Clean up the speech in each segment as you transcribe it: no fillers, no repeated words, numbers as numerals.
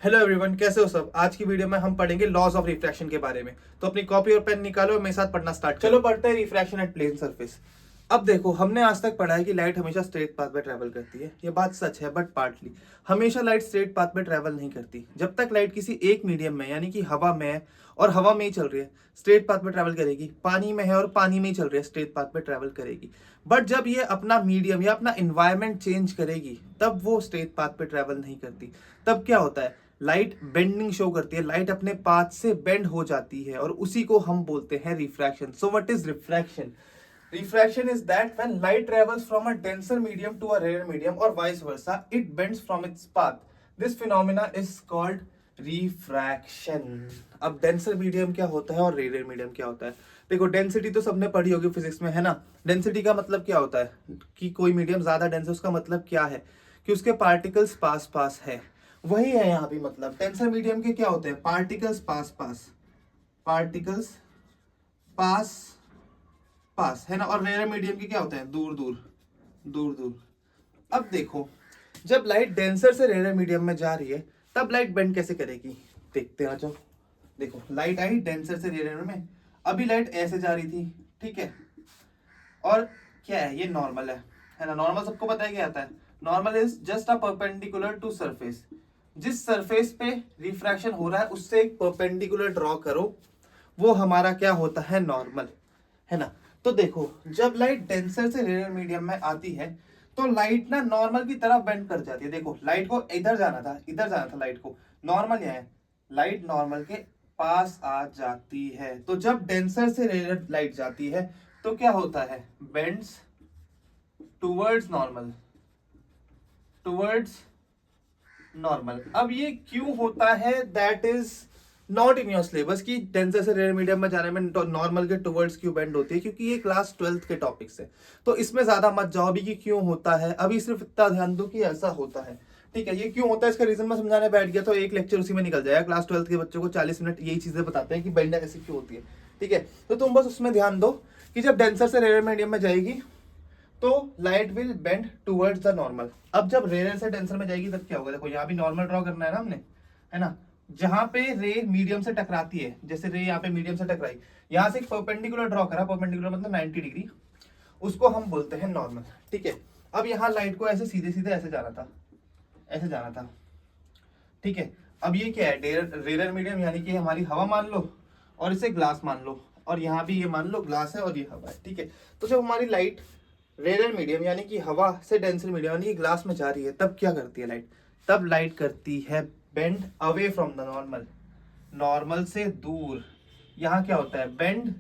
Hello everyone, कैसे हो सब। आज की वीडियो में हम पढ़ेंगे लॉज ऑफ रिफ्रैक्शन के बारे में। तो अपनी कॉपी और पेन निकालो और मेरे साथ पढ़ना स्टार्ट करो। चलो पढ़ते हैं रिफ्रैक्शन एट प्लेन सरफेस। अब देखो, हमने आज तक पढ़ा है कि लाइट हमेशा स्ट्रेट पाथ में ट्रैवल करती है। ये बात सच है, बट पार्टली। हमेशा लाइट स्ट्रेट पाथ में ट्रैवल नहीं करती। जब तक लाइट किसी एक मीडियम में यानी कि हवा में है और हवा में ही चल रही है, स्ट्रेट पाथ में ट्रैवल करेगी। पानी में है और पानी में ही चल रही है, स्ट्रेट पाथ में ट्रैवल करेगी। बट जब ये अपना मीडियम या अपना इन्वायरमेंट चेंज करेगी, तब वो स्ट्रेट पाथ पे ट्रैवल नहीं करती। तब क्या होता है, लाइट बेंडिंग शो करती है। लाइट अपने पाथ से बेंड हो जाती है और उसी को हम बोलते हैं refraction. So what is refraction? Refraction is that when light travels from a denser medium to a rarer medium or vice versa, it bends from its path. This phenomena is called refraction. अब denser medium क्या होता है और rarer medium क्या होता है? देखो, density तो सबने पढ़ी होगी फिजिक्स में, है ना। डेंसिटी का मतलब क्या होता है कि कोई मीडियम ज्यादा डेंस है। उसका मतलब क्या है कि उसके पार्टिकल्स पास पास है। वही है यहाँ भी मतलब। डेंसर मीडियम के क्या होते हैं? पार्टिकल्स पास पास, पार्टिकल्स पास पास, है ना। और रेयर मीडियम के क्या होते हैं? दूर दूर, दूर दूर। अब देखो, जब लाइट डेंसर से रेयर मीडियम में जा रही है, तब लाइट बेंड कैसे करेगी? देखते हैं, आ जाओ। देखो, लाइट आई डेंसर से रेयर में। अभी लाइट ऐसे जा रही थी, ठीक है। और क्या है, ये नॉर्मल है ना। नॉर्मल सबको पता है क्या आता है। Normal is just a perpendicular to surface. जिस सरफेस पे रिफ्रैक्शन हो रहा है उससे एक परपेंडिकुलर ड्रॉ करो, वो हमारा क्या होता है? नॉर्मल, है ना। तो देखो, जब लाइट डेंसर से रेयर मीडियम में आती है तो लाइट ना नॉर्मल की तरफ बेंड कर जाती है। देखो, लाइट को इधर जाना था, इधर जाना था लाइट को। नॉर्मल यहाँ है, लाइट नॉर्मल के पास आ जाती है। तो जब डेंसर से रेयर लाइट जाती है तो क्या होता है? Bends towards normal, towards normal. अब ये क्यों होता है? That is not in your syllabus कि डेंसर से रेयर मीडियम में जाने में नॉर्मल के टुवर्ड्स क्यों बेंड होती है, क्योंकि ये क्लास 12th के टॉपिक्स है। तो इसमें ज्यादा मत जाओ अभी कि क्यों होता है। अभी सिर्फ इतना ध्यान दो कि ऐसा होता है, ठीक है। ये क्यों होता है इसका रीजन मैं समझाने बैठ गया तो एक लेक्चर उसी में निकल जाएगा। क्लास 12th के बच्चों को 40 मिनट यही चीजें बताते हैं कि बेंड ऐसी क्यों होती है, ठीक है। तो तुम बस उसमें ध्यान दो कि जब डेंसर से रेयर मीडियम में जाएगी तो light will bend towards the normal. अब जब रेयर से डेंसर में जाएगी तब क्या होगा? देखो, यहाँ भी नॉर्मल ड्रॉ करना है ना हमने, है ना। जहां पे रे मीडियम से टकराती है, जैसे रे यहाँ पे मीडियम से टकराई, यहां से एक परपेंडिकुलर ड्रॉ करा। परपेंडिकुलर मतलब 90 डिग्री, उसको हम बोलते हैं नॉर्मल, ठीक है। अब यहाँ लाइट को ऐसे सीधे सीधे ऐसे जाना था, ऐसे जाना था, ठीक है। अब ये क्या है? रेयर मीडियम यानी कि हमारी हवा मान लो और इसे ग्लास मान लो, और यहाँ भी ये मान लो ग्लास है और ये हवा है, ठीक है। तो जब हमारी लाइट रेयर मीडियम यानी कि हवा से डेंसर मीडियम यानी कि ग्लास में जा रही है, तब क्या करती है लाइट? तब लाइट करती है bend away from the normal, normal से दूर। यहाँ क्या होता है? Bend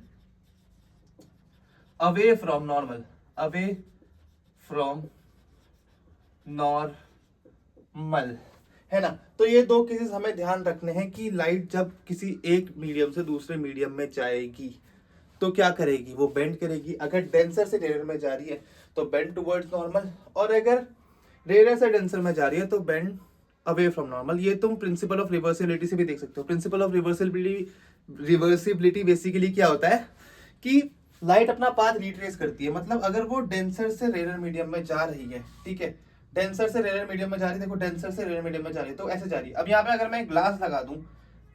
away from normal, away from normal, है ना। तो ये दो केसेस हमें ध्यान रखने हैं कि लाइट जब किसी एक मीडियम से दूसरे मीडियम में जाएगी तो क्या करेगी? वो बेंड करेगी। अगर डेंसर से रेयर में जा रही है तो बेंड टुवर्ड्स नॉर्मल, और अगर रेयर से डेंसर में जा रही है तो बेंड अवे फ्रॉम नॉर्मल। ये तुम प्रिंसिपल ऑफ रिवर्सिबिलिटी से भी देख सकते हो। प्रिंसिपल ऑफ रिवर्सिबिलिटी बेसिकली क्या होता है कि लाइट अपना पाथ रिट्रेस करती है। मतलब अगर वो डेंसर से रेयर मीडियम में जा रही है, ठीक है, डेंसर से रेयर मीडियम में जा रही है। देखो, डेंसर से रेयर मीडियम में जा रही है तो ऐसे जा रही है। अब यहाँ पे अगर मैं ग्लास लगा दूं,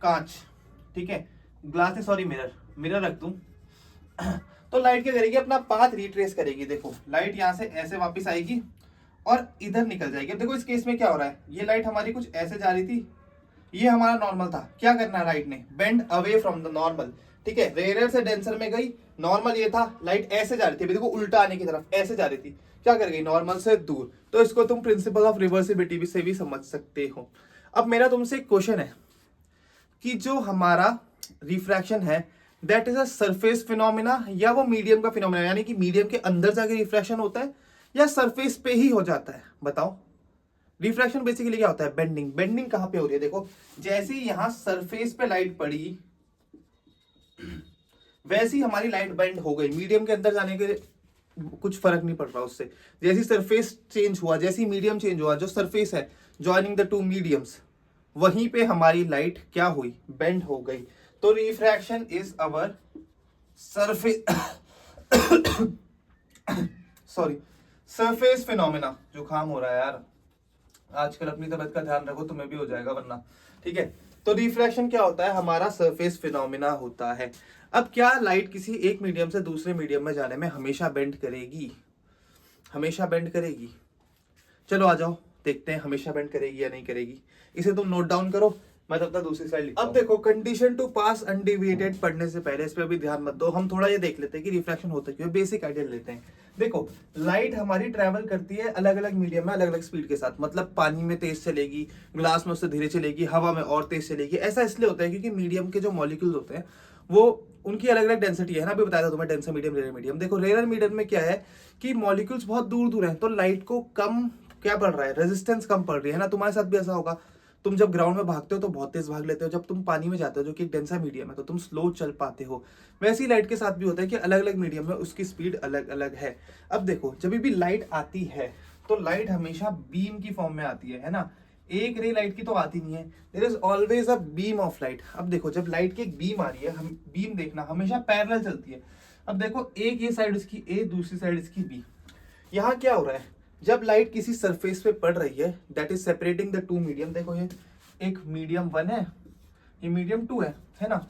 कांच, ठीक है, ग्लास सॉरी मिरर, मिरर रख दूं तो लाइट क्या करेगी? अपना पाथ रिट्रेस करेगी। देखो, लाइट यहां से ऐसे वापस आएगी और इधर निकल जाएगी। अब देखो, इस केस में क्या हो रहा है? ये लाइट हमारी कुछ ऐसे जा रही थी, ये हमारा नॉर्मल था। क्या करना है लाइट ने? Bend away from the normal, ठीक है। रेयर से डेंसर में गई, नॉर्मल ये था, लाइट ऐसे जा रही थी। देखो, उल्टा आने की तरफ ऐसे जा रही थी, क्या कर गई? नॉर्मल से दूर। तो इसको तुम प्रिंसिपल ऑफ रिवर्सिबिलिटी से भी समझ सकते हो। अब मेरा तुमसे एक क्वेश्चन है कि जो हमारा रिफ्रैक्शन है that is a surface phenomena या वो मीडियम का फिनोमिना, यानी कि मीडियम के अंदर जाके रिफ्रैक्शन होता है या सरफेस पे ही हो जाता है? बताओ। रिफ्रैक्शन बेसिकली क्या होता है? बेंडिंग। बेंडिंग कहां पे हो रही है? देखो, जैसे ही यहां सरफेस पे लाइट पड़ी वैसी हमारी लाइट बेंड हो गई। मीडियम के अंदर जाने के कुछ फर्क नहीं पड़ रहा उससे। जैसी सरफेस चेंज हुआ, जैसी मीडियम चेंज हुआ, जो सरफेस है जॉइनिंग द टू मीडियम्स, वहीं पे हमारी लाइट क्या हुई? बेंड हो गई। तो refraction is our surface sorry surface phenomena. जुकाम हो रहा है यार आजकल, अपनी तबीयत का ध्यान रखो, तुम्हें भी हो जाएगा वरना, ठीक है। तो रिफ्रैक्शन क्या होता है, हमारा सरफेस फिनोमिना होता है। अब क्या लाइट किसी एक मीडियम से दूसरे मीडियम में जाने में हमेशा बेंड करेगी? हमेशा बेंड करेगी? चलो आ जाओ देखते हैं हमेशा बेंड करेगी या नहीं करेगी। इसे तुम नोट डाउन करो, मैं तब तक दूसरी साइड लिखता हूं। अब देखो, कंडीशन टू पास अनडिविएटेड पढ़ने से पहले इस पे भी ध्यान मत दो, हम थोड़ा ये देख लेते हैं कि रिफ्रैक्शन होता क्यों है, बेसिक आइडिया लेते हैं। देखो, लाइट हमारी ट्रैवल करती है अलग अलग मीडियम में अलग अलग स्पीड के साथ, मतलब पानी में तेज चलेगी, ग्लास में उससे धीरे चलेगी, हवा में और तेज चलेगी। ऐसा इसलिए होता है क्योंकि मीडियम के जो मॉलिक्यूल्स होते हैं वो उनकी अलग अलग डेंसिटी है ना, अभी बताया था तुम्हें, डेंसर मीडियम, रेयर मीडियम। देखो, रेयर मीडियम में क्या है कि मॉलिक्यूल्स बहुत दूर दूर हैं, तो लाइट को कम क्या पड़ रहा है, रेजिस्टेंस कम पड़ रही है ना। तुम्हारे साथ भी ऐसा होगा, तुम जब ग्राउंड में भागते हो तो बहुत तेज भाग लेते हो, जब तुम पानी में जाते हो जो कि एक डेंसा मीडियम है तो तुम स्लो चल पाते हो। वैसी लाइट के साथ भी होता है कि अलग अलग मीडियम में उसकी स्पीड अलग अलग है। अब देखो, जब भी लाइट आती है तो लाइट हमेशा बीम की फॉर्म में आती है ना, एक रे लाइट की तो आती नहीं है, there is always a beam of light. अब देखो, जब लाइट की एक बीम आ रही है, हम बीम देखना हमेशा पैरेलल चलती है। अब देखो, एक ये साइड इसकी ए, दूसरी साइड इसकी बी। यहाँ क्या हो रहा है, जब लाइट किसी सरफेस पे पड़ रही है that is separating the two medium, देखो ये एक मीडियम 1 है, ये मीडियम 2 है ना।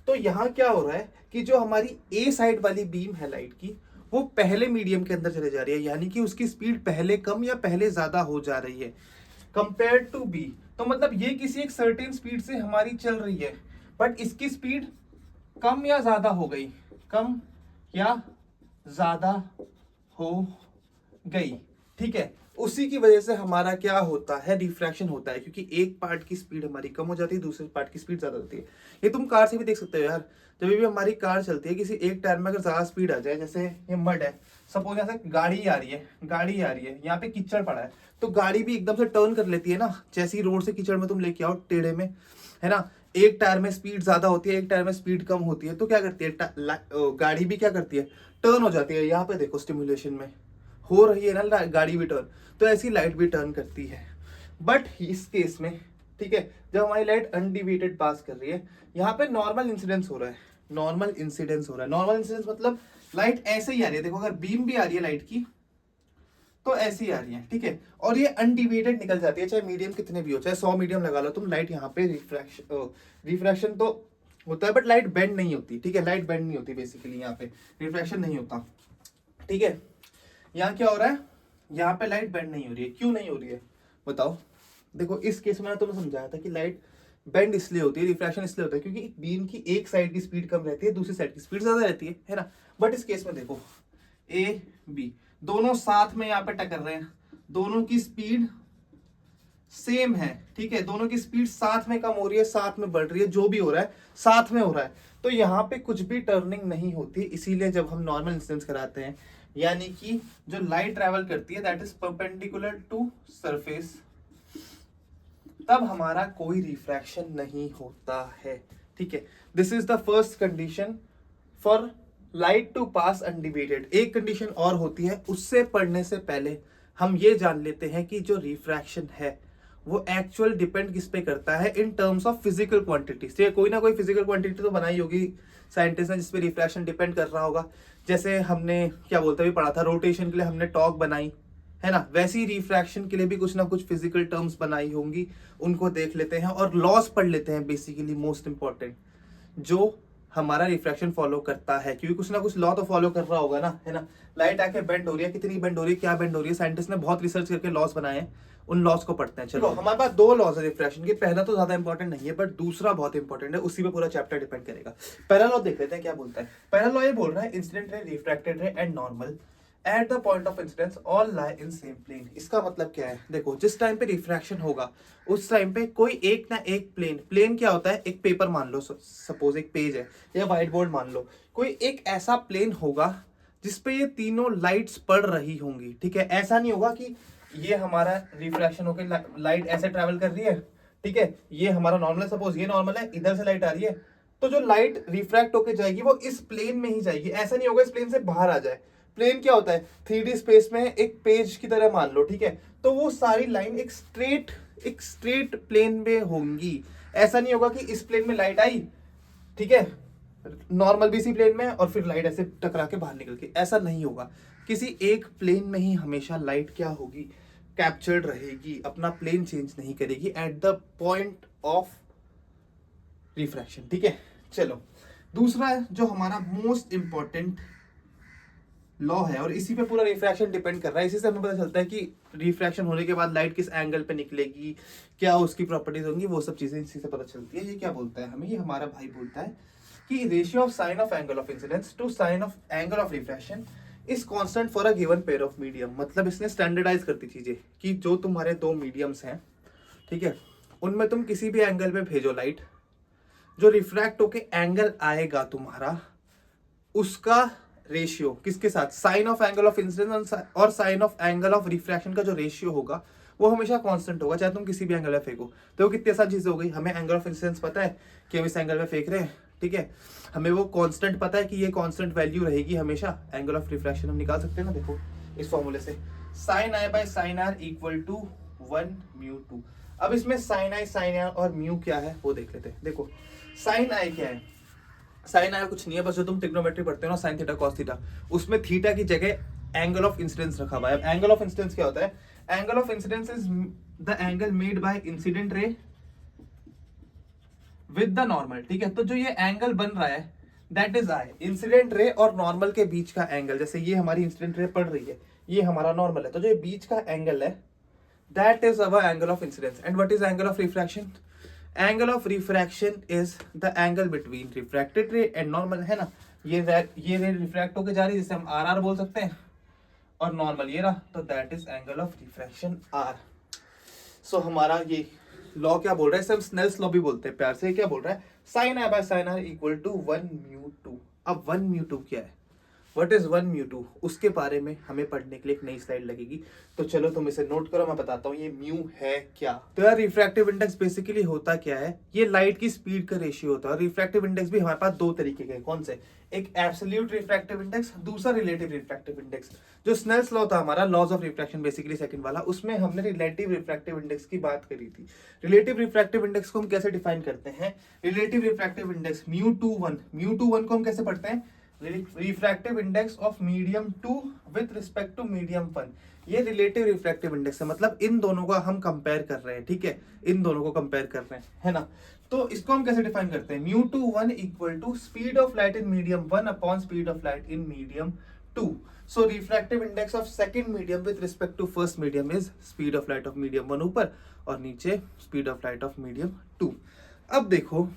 तो यहाँ क्या हो रहा है कि जो हमारी ए साइड वाली बीम है लाइट की, वो पहले मीडियम के अंदर चले जा रही है, यानी कि उसकी स्पीड पहले कम या पहले ज्यादा हो जा रही है कंपेयर टू बी। तो मतलब ये किसी एक सर्टेन स्पीड से हमारी चल रही है, बट इसकी स्पीड कम या ज्यादा हो गई, कम या ज्यादा हो गई, ठीक है। उसी की वजह से हमारा क्या होता है, रिफ्रैक्शन होता है, क्योंकि एक पार्ट की स्पीड हमारी कम हो जाती है, दूसरे पार्ट की स्पीड ज्यादा होती है। ये तुम कार से भी देख सकते हो यार, जब भी हमारी कार चलती है, किसी एक टायर में अगर ज्यादा स्पीड आ जाए, जैसे ये मड है, सपोज यहाँ से गाड़ी आ रही है, यहाँ पे कीचड़ पड़ा है, तो गाड़ी भी एकदम से टर्न कर लेती है ना, जैसे ही रोड से कीचड़ में तुम लेके आओ टेढ़े में, है ना। एक टायर में स्पीड ज्यादा होती है, एक टायर में स्पीड कम होती है, तो क्या करती है गाड़ी भी क्या करती है, टर्न हो जाती है। यहाँ पे देखो, स्टिमुलेशन में हो रही है ना गाड़ी भी टर्न, तो ऐसी लाइट भी टर्न करती है। बट इस केस में, ठीक है, जब हमारी लाइट अनडिविएटेड पास कर रही है, यहाँ पे नॉर्मल इंसिडेंस हो रहा है, नॉर्मल इंसिडेंस मतलब लाइट ऐसे ही आ रही है। देखो, अगर बीम भी आ रही है लाइट की तो ऐसी आ रही है, ठीक है, और ये अनडिविएटेड निकल जाती है, चाहे मीडियम कितने भी हो, चाहे 100 मीडियम लगा लो तुम, लाइट यहाँ पे रिफ्रैक्शन तो होता है, बट लाइट बेंड नहीं होती, ठीक है, लाइट बेंड नहीं होती बेसिकली, यहाँ पे रिफ्रैक्शन नहीं होता, ठीक है। यहाँ क्या हो रहा है, यहाँ पे लाइट बेंड नहीं हो रही है, क्यों नहीं हो रही है बताओ। देखो, इस केस में मैंने तुम्हें समझाया था कि लाइट बेंड इसलिए होती है, रिफ्रैक्शन इसलिए होता है क्योंकि बीम की एक साइड की स्पीड कम रहती है, दूसरी साइड की स्पीड ज्यादा रहती है ना। बट इस केस में देखो, ए बी दोनों साथ में यहाँ पे टक्कर रहे हैं, दोनों की स्पीड सेम है, ठीक है, दोनों की स्पीड साथ में कम हो रही है, साथ में बढ़ रही है, जो भी हो रहा है साथ में हो रहा है, तो यहाँ पे कुछ भी टर्निंग नहीं होती। इसीलिए जब हम नॉर्मल इंसिडेंस कराते हैं, यानी कि जो लाइट ट्रैवल करती है that is perpendicular to surface, तब हमारा कोई रिफ्रैक्शन नहीं होता है, ठीक है। This is the first condition for light to pass undeviated. एक कंडीशन और होती है, उससे पढ़ने से पहले हम ये जान लेते हैं कि जो रिफ्रैक्शन है वो एक्चुअल डिपेंड किस पे करता है, in terms of physical quantities. तो कोई ना कोई फिजिकल क्वांटिटी तो बनाई होगी साइंटिस्ट ने जिसपे रिफ्रैक्शन डिपेंड कर रहा होगा। जैसे हमने क्या बोलते हुए पढ़ा था, रोटेशन के लिए हमने टॉर्क बनाई है ना, वैसी रिफ्रैक्शन के लिए भी कुछ ना कुछ फिजिकल टर्म्स बनाई होंगी, उनको देख लेते हैं और लॉस पढ़ लेते हैं, बेसिकली मोस्ट इंपॉर्टेंट जो हमारा रिफ्रैक्शन फॉलो करता है, क्योंकि कुछ ना कुछ लॉ तो फॉलो कर रहा होगा ना, है ना। लाइट आके बेंड हो रही है, कितनी बेंड हो रही है, क्या बेंड हो रही है, साइंटिस्ट ने बहुत रिसर्च करके लॉस बनाए हैं, उन लॉस को पढ़ते हैं। चलो, हमारे पास दो लॉस है रिफ्रैक्शन के, पहला तो ज्यादा इंपॉर्टेंट नहीं है बट दूसरा बहुत इंपॉर्टेंट है, उसी पे पूरा चैप्टर डिपेंड करेगा। पहला लॉ देख लेते हैं क्या बोलता है। पहला लॉ ये बोल रहा है, incident ray, refracted ray and normal at the point of incidence all lie in same plane. इसका मतलब क्या है, देखो, जिस टाइम पे रिफ्रैक्शन होगा उस टाइम पे कोई एक ना एक प्लेन क्या होता है, एक पेपर मान लो, सपोज एक पेज है या व्हाइट बोर्ड मान लो, कोई एक ऐसा प्लेन होगा जिसपे ये तीनों लाइट्स पड़ रही होंगी, ठीक है। ऐसा नहीं होगा कि ये हमारा रिफ्रैक्शन होकर लाइट ऐसे ट्रेवल कर रही है, ठीक है, ये हमारा नॉर्मल है, सपोज ये नॉर्मल है, इधर से लाइट आ रही है, तो जो लाइट रिफ्रैक्ट होकर जाएगी वो इस प्लेन में ही जाएगी। ऐसा नहीं होगा इस प्लेन से बाहर आ जाए। प्लेन क्या होता है, 3D स्पेस में एक पेज की तरह मान लो, ठीक है, तो वो सारी लाइन एक स्ट्रेट प्लेन में होंगी। ऐसा नहीं होगा कि इस प्लेन में लाइट आई, ठीक है, नॉर्मल बीसी प्लेन में, और फिर लाइट ऐसे टकरा के बाहर निकल के, ऐसा नहीं होगा। किसी एक प्लेन में ही हमेशा लाइट क्या होगी, कैप्चर्ड रहेगी, अपना प्लेन चेंज नहीं करेगी eight the point of refraction, ठीक है। चलो दूसरा है जो हमारा मोस्ट इंपॉर्टेंट लॉ है, और इसी पे पूरा रिफ्रैक्शन डिपेंड कर रहा है। इसी से हमें पता चलता है कि रिफ्रैक्शन होने के बाद लाइट किस एंगल पे निकलेगी, क्या उसकी प्रॉपर्टीज होंगी, वो सब चीजें इसी से पता चलती है। ये क्या बोलता है हमें, ये हमारा भाई बोलता है कि ratio of sine of angle of incidence to sine of angle of refraction is constant for a given pair of medium. मतलब इसने स्टैंडर्डाइज करती चीजें कि जो तुम्हारे दो मीडियम्स हैं, ठीक है, उनमें तुम किसी भी एंगल पे भेजो लाइट, जो रिफ्रैक्ट होके एंगल आएगा तुम्हारा, उसका रेशियो किसके साथ, sine of angle of incidence और sine of angle of refraction का जो रेशियो होगा वो हमेशा कांस्टेंट होगा, चाहे तुम किसी भी एंगल पे फेंको। तो कितनी आसान चीज हो गई, हमें एंगल ऑफ इंसिडेंस पता है कि हम इस एंगल पे फेंक रहे हैं, ठीक है, हमें वो कांस्टेंट पता है कि ये कांस्टेंट वैल्यू रहेगी हमेशा। एंगल ऑफ रिफ्रैक्शन हम निकाल सकते हैं ना, देखो इस फॉर्मूले से, sine I by sine R equal to 1 mu 2। अब इसमें साइन आई साइन आर और म्यू क्या है वो देख लेते हैं। देखो साइन आई क्या है, साइन आई कुछ नहीं है, बस जो तुम ट्रिग्नोमेट्री पढ़ते हो ना, साइन थीटा कॉस थीटा, उसमें थीटा की जगह एंगल ऑफ इंसिडेंस रखा हुआ है। अब एंगल ऑफ इंसिडेंस क्या होता है, angle of incidence is the angle made by incident ray with the normal, ठीक है। तो जो ये एंगल बन रहा है that is I, incident ray और नॉर्मल के बीच का एंगल। जैसे ये हमारी इंसिडेंट रे पड़ रही है, ये हमारा नॉर्मल है, तो जो ये बीच का एंगल है that is our angle of incidence. And what is angle of refraction, angle of refraction is the angle between refracted ray and normal, है ना। ये रे रिफ्रैक्ट होके जा रही है, जिसे हम आर आर बोल सकते हैं, और नॉर्मल ये रहा, तो that is angle of refraction R. So हमारा ये लॉ क्या बोल रहा है, इसे हम स्नेल्स लॉ भी बोलते हैं प्यार से। क्या बोल रहा है, sine I by sine R equal to 1 mu 2। अब 1 म्यू 2 क्या है, व्हाट इज 1 म्यू 2, उसके बारे में हमें पढ़ने के लिए एक नई स्लाइड लगेगी। तो चलो तुम इसे नोट करो, मैं बताता हूँ ये म्यू है क्या। तो यार रिफ्रैक्टिव इंडेक्स बेसिकली होता क्या है, ये लाइट की स्पीड का रेशियो होता है। और रिफ्रैक्टिव इंडेक्स भी हमारे पास दो तरीके के, कौन से, एक एब्सोल्यूट रिफ्रैक्टिव इंडेक्स, दूसरा रिलेटिव रिफ्रैक्टिव इंडेक्स। जो स्नेल्स लॉ था हमारा, laws of refraction basically second वाला, उसमें हमने रिलेटिव रिफ्रैक्टिव इंडेक्स की बात करी थी। रिलेटिव रिफ्रैक्टिव इंडेक्स को हम कैसे डिफाइन करते हैं, रिलेटिव रिफ्रैक्टिव इंडेक्स म्यू 2 1 को हम कैसे पढ़ते हैं, refractive index of medium 2 with respect to medium 1। ये रिलेटिव रिफ्रैक्टिव इंडेक्स है, मतलब इन दोनों का हम कंपेयर कर रहे हैं, ठीक है, इन दोनों को कंपेयर कर रहे हैं, है ना। तो इसको हम कैसे डिफाइन करते हैं, mu 2 1 equal to speed of light in medium 1 upon speed of light in medium 2। So refractive index of second medium with respect to first medium is speed of light of medium 1 ऊपर और नीचे speed of light of medium 2। अब देखो,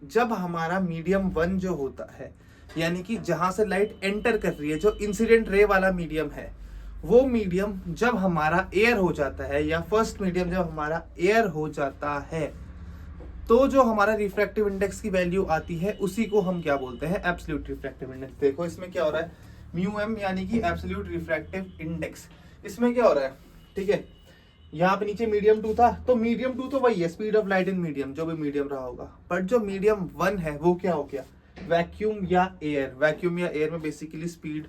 जब हमारा medium 1 जो होता है, यानी कि जहां से लाइट एंटर कर रही है, जो इंसिडेंट रे वाला मीडियम है, वो मीडियम जब हमारा एयर हो जाता है, या फर्स्ट मीडियम जब हमारा एयर हो जाता है, तो जो हमारा रिफ्रैक्टिव इंडेक्स की वैल्यू आती है उसी को हम क्या बोलते हैं, एब्सोल्यूट रिफ्रैक्टिव इंडेक्स। देखो इसमें क्या हो रहा है, म्यू एम यानी कि एब्सोल्यूट रिफ्रैक्टिव इंडेक्स। इसमें क्या हो रहा है, ठीक है, यहाँ पे नीचे मीडियम 2 था, तो मीडियम 2 तो वही है, speed of light in medium, जो भी मीडियम रहा होगा। बट जो मीडियम 1 है वो क्या हो गया, वैक्यूम या एयर। वैक्यूम या एयर में बेसिकली स्पीड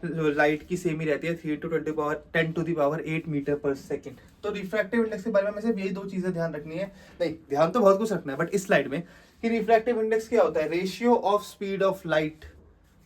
लाइट की सेम ही रहती है, 3 × 10 टू द पावर 8 मीटर पर सेकंड। तो रिफ्रैक्टिव इंडेक्स के बारे में सिर्फ यही दो चीजें ध्यान रखनी है, नहीं ध्यान तो बहुत कुछ रखना है, बट इस स्लाइड में कि रिफ्रैक्टिव इंडेक्स क्या होता है, ratio of speed of light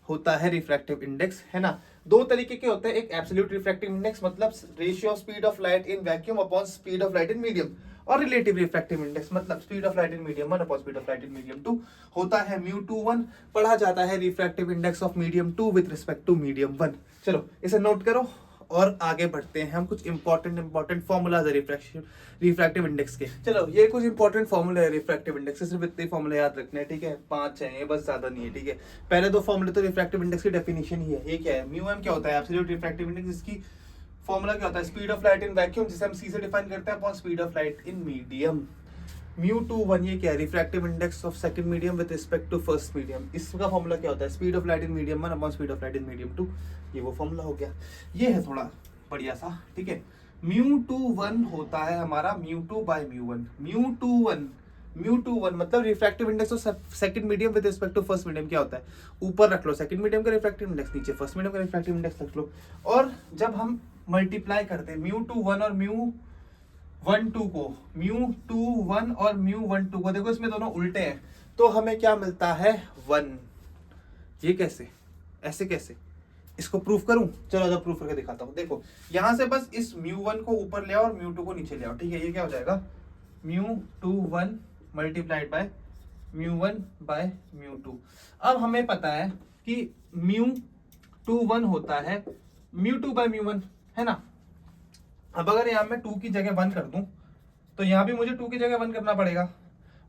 होता है रिफ्रैक्टिव इंडेक्स, है ना। दो तरीके के होते हैं, एक एब्सोल्यूट रिफ्रैक्टिव इंडेक्स मतलब ratio of speed of light in vacuum upon speed of light in medium, और रिलेटिव रिफ्रैक्टिव इंडेक्स मतलब speed of light in medium 1 upon speed of light in medium 2 होता है म्यू 2 1। पढ़ा जाता है refractive index of medium 2 with respect to medium 1। चलो इसे note करो और आगे बढ़ते हैं हम, कुछ इंपॉर्टेंट फॉर्मूलाज है रिफ्रैक्टिव इंडेक्स के। चलो ये कुछ इंपॉर्टेंट फॉर्मूला है रिफ्रैक्टिव इंडेक्स के, सिर्फ इतने फॉर्मूले याद रखने हैं, ठीक है, 5 है ये, बस ज्यादा नहीं है, ठीक है। पहले दो फॉर्मूले तो रिफ्रैक्टिव इंडेक्स की डेफिनेशन ही है। ये क्या है, म्यू एम क्या होता है, एब्सोल्यूट रिफ्रैक्टिव इंडेक्स, जिसकी फॉर्मूला क्या होता है, speed of light in vacuum, जिसे हम सी से डिफाइन करते हैं, upon speed of light in medium. Mu 2 1 ये क्या है, refractive index of second medium with respect to first medium. इसका फॉर्मूला क्या होता है, speed of light in medium 1 upon speed of light in medium 2। ये वो फॉर्मूला हो गया, ये है थोड़ा बढ़िया सा, ठीक है। म्यू 2 1 होता है हमारा म्यू 2 बाय म्यू 1। म्यू 2 1 मतलब refractive index of second medium with respect to first medium क्या होता है, ऊपर रख लो सेकंड मीडियम का रिफ्रैक्टिव इंडेक्स, नीचे फर्स्ट मीडियम का रिफ्रैक्टिव इंडेक्स रख लो। और जब हम मल्टीप्लाई करते हैं म्यू 2 1 और म्यू 1 2 को, म्यू 2 1 और म्यू 1 2 को, देखो इसमें दोनों उल्टे हैं, तो हमें क्या मिलता है 1। ये कैसे, ऐसे कैसे, इसको प्रूफ करूं, चलो जब प्रूफ करके दिखाता हूं। देखो यहां से बस इस म्यू 1 को ऊपर ले आओ और म्यू 2 को नीचे ले आओ, ठीक है। ये क्या हो जाएगा μ21 मल्टीप्लाइड बाय μ1 बाय μ2। अब हमें पता है कि μ21 होता है μ2 बाय μ1, है ना। अब अगर यहाँ मैं 2 की जगह 1 कर दूं तो यहाँ भी मुझे 2 की जगह 1 करना पड़ेगा,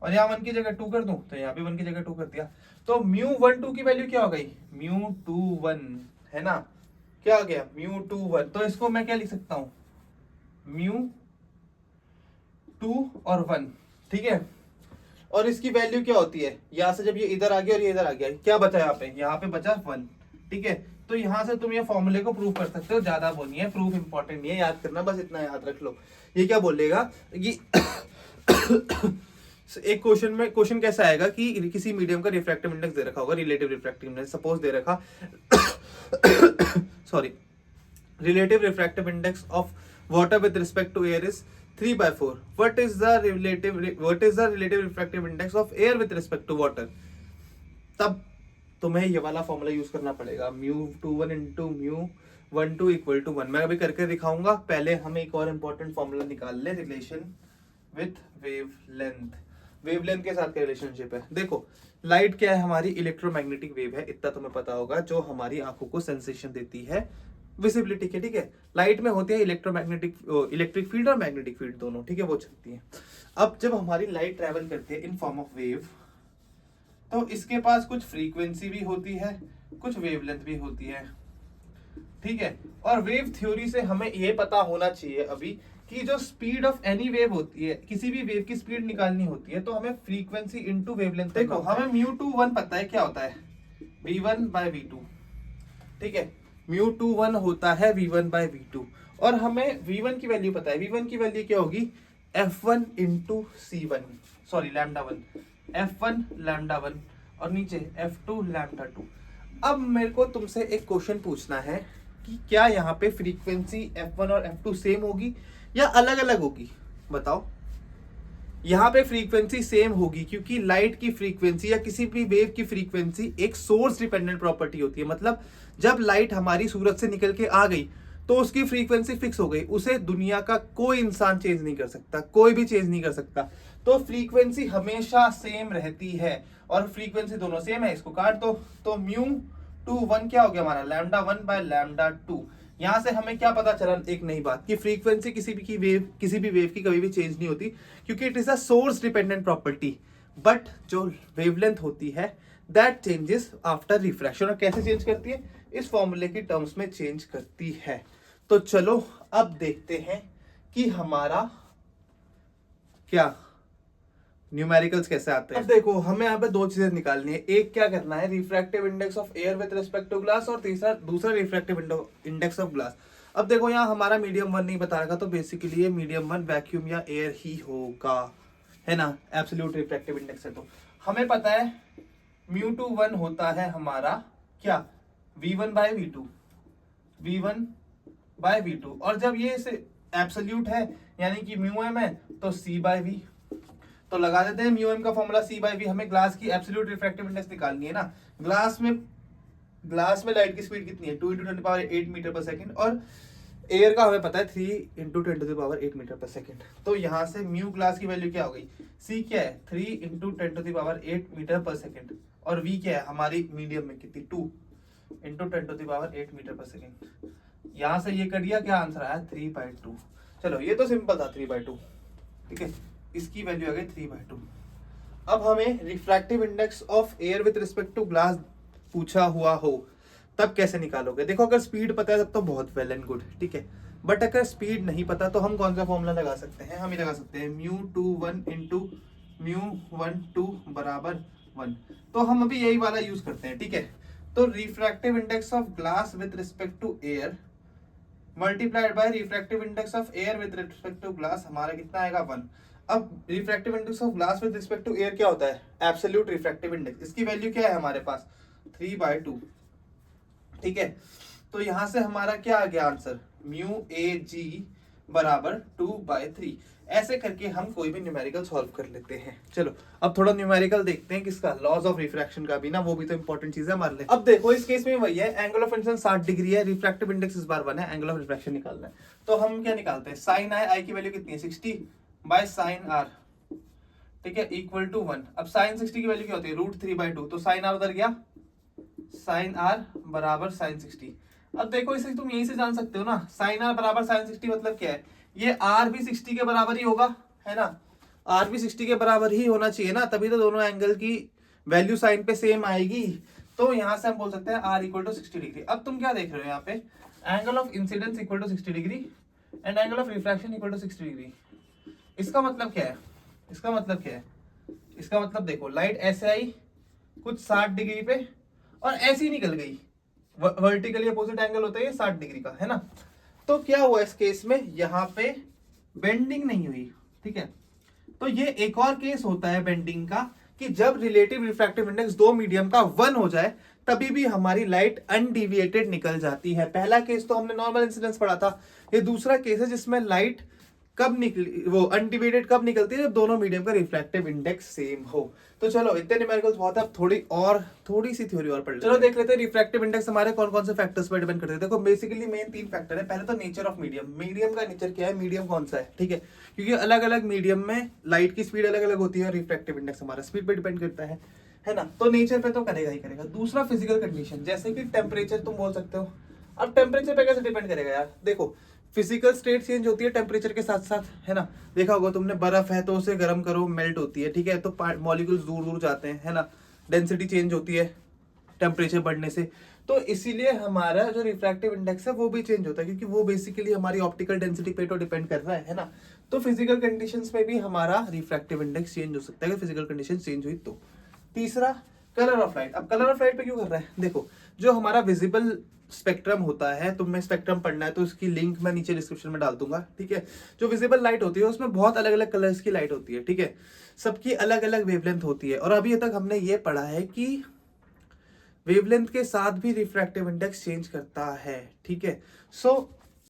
और यहाँ 1 की जगह 2 कर दूं तो यहाँ भी 1 की जगह 2 कर दिया। तो μ12 की वैल्यू क्या हो गई, μ21, है ना। क्या हो गया, μ21। तो इसको मैं क्या लिख सकता हूं, μ2 और 1, ठीक है। और इसकी वैल्यू क्या होती है, यहां से जब ये इधर आ गया और ये इधर आ गया, क्या बचा यहाँ पे बचा 1, ठीक है। तो यहां से तुम ये फॉर्मूले को प्रूव कर सकते हो, ज्यादा वो नहीं है, प्रूफ इंपॉर्टेंट नहीं है, याद करना, बस इतना याद रख लो। ये क्या बोलेगा कि एक क्वेश्चन कैसा आएगा कि किसी मीडियम का रिफ्रैक्टिव इंडेक्स दे रखा होगा, रिलेटिव रिफ्रैक्टिव इंडेक्स सपोज दे रखा sorry, relative refractive index of water with respect to air is 3/4। What is the relative refractive index of air with respect to water? तब तुम्हें ये वाला फॉर्मूला यूज करना पड़ेगा, μ21 इंटू μ12 इक्वल टू 1। मैं अभी करके दिखाऊंगा, पहले हम एक और इंपॉर्टेंट फॉर्मूला निकाल ले, रिलेशन विथ वेवलेंथ। वेवलेंथ के साथ क्या रिलेशनशिप है, देखो लाइट क्या है, हमारी इलेक्ट्रोमैग्नेटिक वेव है, इतना तुम्हें पता होगा, जो हमारी आंखों को सेंसेशन देती है, विजिबिलिटी के, ठीक है। लाइट में होती है इलेक्ट्रिक फील्ड और मैग्नेटिक फील्ड दोनों, ठीक है, वो चलती है। अब जब हमारी लाइट ट्रेवल करती है इन फॉर्म ऑफ वेव, तो इसके पास कुछ फ्रीक्वेंसी भी होती है, कुछ वेवलेंथ भी होती है, ठीक है। और वेव थ्योरी से हमें ये पता होना चाहिए अभी कि जो स्पीड ऑफ एनी वेव होती है, किसी भी वेव की स्पीड निकालनी होती है, तो हमें फ्रीक्वेंसी इनटू वेवलेंथ, देखो हमें μ21 पता है क्या होता है, v1 बाय v2, ठीक है। μ21 होता है v1 बाय v2, और हमें v1 की वैल्यू पता है, v1 की वैल्यू क्या होगी, f1 into c1, sorry λ1, f1 λ1 और नीचे f2 λ2। अब मेरे को तुमसे एक क्वेश्चन पूछना है कि क्या यहाँ पे फ्रीक्वेंसी f1 और f2 सेम होगी या अलग अलग होगी, बताओ। यहाँ पे फ्रीक्वेंसी सेम होगी, क्योंकि लाइट की फ्रीक्वेंसी या किसी भी वेव की फ्रीक्वेंसी एक सोर्स डिपेंडेंट प्रॉपर्टी होती है। मतलब जब लाइट हमारी सूरज से निकल के आ गई तो उसकी फ्रीक्वेंसी फिक्स हो गई, उसे दुनिया का कोई इंसान चेंज नहीं कर सकता, कोई भी चेंज नहीं कर सकता। तो फ्रीक्वेंसी हमेशा सेम रहती है, और फ्रीक्वेंसी दोनों सेम है, इसको काट दो, तो μ21 क्या हो गया हमारा, λ1 बाय λ2। यहां से हमें क्या पता चला, एक नई बात, कि फ्रीक्वेंसी किसी भी वेव की कभी भी चेंज नहीं होती, क्योंकि it is a source dependent property. But जो वेवलेंथ होती है दैट चेंजेस आफ्टर रिफ्रैक्शन, और कैसे चेंज करती है, इस फॉर्मूले की टर्म्स में चेंज करती है। तो चलो अब देखते हैं कि हमारा क्या न्यूमेरिकल्स कैसे आते हैं। अब देखो हमें यहाँ पे दो चीजें निकालनी है, एक क्या करना है, refractive index of air with respect to glass, और दूसरा रिफ्रैक्टिव इंडेक्स ऑफ ग्लास। अब देखो यहाँ हमारा मीडियम 1 नहीं बता रखा, तो बेसिकली ये मीडियम 1 वैक्यूम या एयर ही होगा, है ना, एब्सोल्यूट रिफ्रैक्टिव इंडेक्स है। तो हमें पता है μ21 होता है हमारा क्या, v1 bye v2, v1 bye v2, और जब ये एब्सोल्यूट है यानी कि μm है तो c बाय v। तो लगा देते हैं μm का फॉर्मूला c बाय v। हमें ग्लास की एब्सोल्यूट रिफ्रैक्टिव इंडेक्स निकालनी है ना। ग्लास में लाइट की स्पीड कितनी है, 2 × 10⁸ मीटर पर सेकंड, और एयर का हमें पता है 3 × 10⁸ मीटर पर सेकंड। तो यहाँ से म्यू ग्लास की वैल्यू क्या हो गई, c क्या है 3 × 10⁸ मीटर पर सेकंड, और v क्या है हमारी मीडियम में कितनी 2 × 10⁸ मीटर पर सेकंड। यहाँ से ये कर दिया, क्या आंसर आया 3/2। चलो ये तो सिंपल था 3/2, ठीक है, इसकी वैल्यू आ गई 3/2। अब हमें refractive index of air with respect to glass पूछा हुआ हो तब कैसे निकालोगे। देखो अगर स्पीड पता है तब तो बहुत वेल एंड गुड, ठीक है, बट अगर स्पीड नहीं पता तो हम कौन सा फॉर्मूला लगा सकते हैं, हम ये लगा सकते हैं μ21 इंटू μ12 बराबर 1। तो हम अभी यही वाला यूज करते हैं, ठीक है। तो refractive index of glass with respect to air multiplied by refractive index of air with respect to glass, हमारा कितना आएगा 1। अब refractive index of glass with respect to air क्या होता है, एब्सोल्यूट रिफ्रैक्टिव इंडेक्स, इसकी वैल्यू क्या है हमारे पास 3/2, ठीक है। तो यहां से हमारा क्या आ गया आंसर, μAg बराबर 2/3। ऐसे करके हम कोई भी न्यूमेरिकल सॉल्व कर लेते हैं। चलो अब थोड़ा न्यूमेरिकल देखते हैं किसका, लॉज ऑफ रिफ्रैक्शन का भी ना, वो भी तो इंपॉर्टेंट चीज है हमारे लिए। अब देखो इस केस में वही है, एंगल ऑफ इंसिडेंस 60 डिग्री है, रिफ्रैक्टिव इंडेक्स इस बार 1 है, एंगल ऑफ रिफ्रैक्शन निकालना है। तो हम क्या निकालते हैं, साइन आई की वैल्यू कितनी है 60 बाय साइन आर, ठीक है, इक्वल टू 1। अब साइन 60 की वैल्यू क्या होती है, √3/2, तो साइन आर उधर गया, साइन आर बराबर साइन 60। अब देखो इसे तुम यहीं से जान सकते हो ना, साइन आर बराबर साइन 60 मतलब क्या है, ये आर भी 60 के बराबर ही होगा, है ना, आर भी 60 के बराबर ही होना चाहिए ना, तभी तो दोनों एंगल की वैल्यू साइन पे सेम आएगी। तो यहां से हम बोल सकते हैं आर इक्वल टू 60 डिग्री। अब तुम क्या देख रहे हो यहाँ पे, angle of incidence equal to 60 degree and angle of refraction equal to 60 degree. इसका मतलब क्या है, इसका मतलब क्या है, इसका मतलब देखो लाइट ऐसे आई कुछ 60 डिग्री पे और ऐसे ही निकल गई, वर्टिकली अपोजिट एंगल होता है ये 60 डिग्री का, है ना। तो क्या हुआ इस केस में, यहाँ पे बेंडिंग नहीं हुई, ठीक है। तो ये एक और केस होता है बेंडिंग का, कि जब रिलेटिव रिफ्रैक्टिव इंडेक्स दो मीडियम का 1 हो जाए तभी भी हमारी लाइट अनडिविएटेड निकल जाती है। पहला केस तो हमने नॉर्मल इंसिडेंस पढ़ा था, ये दूसरा केस है जिसमें लाइट कब निकली, वो अनडिवाइडेड कब निकलती है, जब दोनों मीडियम का रिफ्रैक्टिव इंडेक्स सेम हो। तो चलो इतने न्यूमेरिकल्स बहुत है, अब थोड़ी सी थ्योरी और पढ़ लेते हैं। चलो देख लेते हैं रिफ्रैक्टिव इंडेक्स हमारे कौन कौन से फैक्टर्स पर डिपेंड करते हैं। देखो बेसिकली मेन 3 फैक्टर है। पहले तो नेचर ऑफ मीडियम, मीडियम का नेचर क्या है, मीडियम कौन सा है, ठीक है, क्योंकि अलग अलग मीडियम में लाइट की स्पीड अलग अलग होती है और रिफ्रैक्टिव इंडेक्स हमारा स्पीड पे डिपेंड करता है ना। तो नेचर पे तो करेगा ही करेगा। दूसरा फिजिकल कंडीशन, जैसे कि टेम्परेचर तुम बोल सकते हो। अब टेम्परेचर पे कैसे डिपेंड करेगा यार, देखो फिजिकल स्टेट चेंज होती है टेम्परेचर के साथ साथ, है ना। देखा होगा तुमने, बर्फ है तो उसे गर्म करो मेल्ट होती है, ठीक है, तो मॉलिक्यूल्स दूर दूर जाते हैं, है ना, डेंसिटी चेंज होती है टेम्परेचर बढ़ने से। तो इसीलिए हमारा जो रिफ्रैक्टिव इंडेक्स है वो भी चेंज होता है, क्योंकि वो बेसिकली हमारी ऑप्टिकल डेंसिटी पे तो डिपेंड कर रहा है ना। तो फिजिकल कंडीशंस में भी हमारा रिफ्रैक्टिव इंडेक्स चेंज हो सकता है अगर फिजिकल कंडीशन चेंज हुई तो। तीसरा कलर ऑफ लाइट। अब कलर ऑफ लाइट पे क्यों कर रहा है, देखो जो हमारा विजिबल स्पेक्ट्रम होता है, तुम्हें स्पेक्ट्रम पढ़ना है तो उसकी लिंक मैं नीचे डिस्क्रिप्शन में डाल दूंगा, ठीक है। जो विजिबल लाइट होती है उसमें बहुत अलग अलग कलर्स की लाइट होती है, ठीक है, सबकी अलग अलग वेवलेंथ होती है। और अभी तक हमने ये पढ़ा है कि वेवलेंथ के साथ भी रिफ्रैक्टिव इंडेक्स चेंज करता है, ठीक है। सो